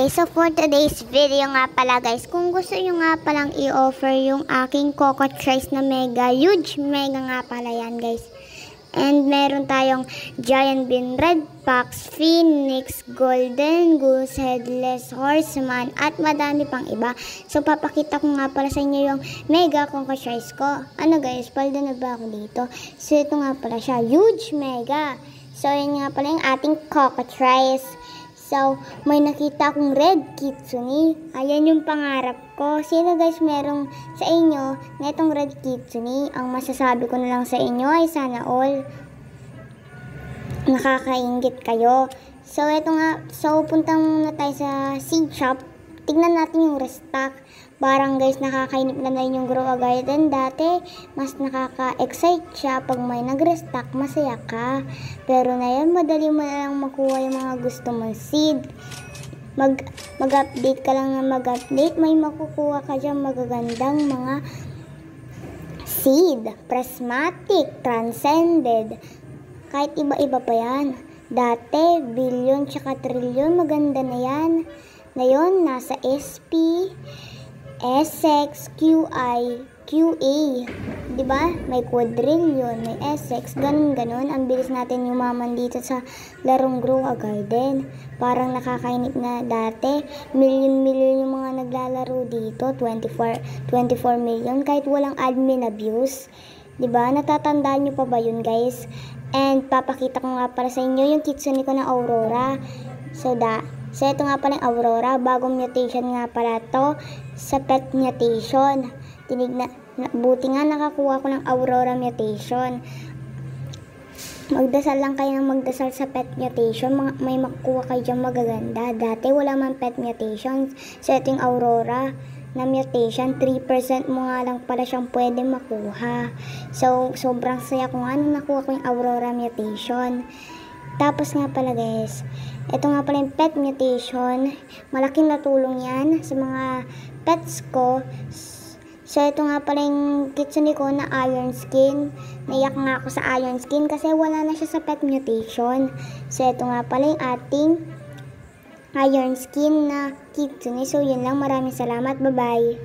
Okay, so for today's video nga pala guys, kung gusto nyo nga palang i-offer yung aking Coco Choice na mega, huge mega nga pala yan guys. And meron tayong Giant Bean, Red Fox, Phoenix, Golden Goose, Headless Horseman, at madami pang iba. So papakita ko nga pala sa inyo yung mega Coco Choice ko. Ano guys, paldo na ba ako dito? So ito nga pala siya, huge mega. So yun nga pala yung ating Coco Choice. So, may nakita akong red kitsune. Ayan yung pangarap ko. Sino guys merong sa inyo na itong red kitsune? Ang masasabi ko na lang sa inyo ay sana all nakakaingit kayo. So, ito nga. So, punta muna tayo sa seed shop. Tignan natin yung restock. Parang guys, nakakainip na yung Grow a Garden. Dati, mas nakaka-excite siya. Pag may nag-restock, masaya ka. Pero na yan, madali mo na lang makuha yung mga gusto mong seed. Mag-update ka lang na mag-update. May makukuha ka dyan magagandang mga seed. Prismatic, Transcended. Kahit iba-iba pa yan. Dati, billion tsaka trillion. Maganda na yan. Ngayon, nasa SP, SX, QI, QA. Diba? May quadrillion, may SX, ganun-ganun. Ang bilis natin yumaman dito sa larong Grow a Garden. Parang nakakainip na dati. Million-million yung mga naglalaro dito. 24 million. Kahit walang admin abuse. Diba? Natatandaan nyo pa ba yun guys? And papakita ko nga para sa inyo yung kitsune ko na Aurora. So ito nga pala yung Aurora, bagong mutation nga pala to sa pet mutation. Buti nga nakakuha ko ng Aurora mutation. Magdasal lang kayo ng magdasal sa pet mutation, may makukuha kayo dyan magaganda. Dati wala man pet mutation, so ito yung Aurora na mutation, 3% mo nga lang pala siyang pwede makuha. So sobrang saya ko nga nung nakuha ko yung Aurora mutation. Tapos nga pala guys, ito nga pala yung pet mutation. Malaking natulong yan sa mga pets ko. So ito nga pala yung kitsune ko na Iron Skin. Naiyak nga ako sa Iron Skin kasi wala na siya sa pet mutation. So ito nga pala yung ating Iron Skin na kitsune. So yun lang, maraming salamat, bye bye.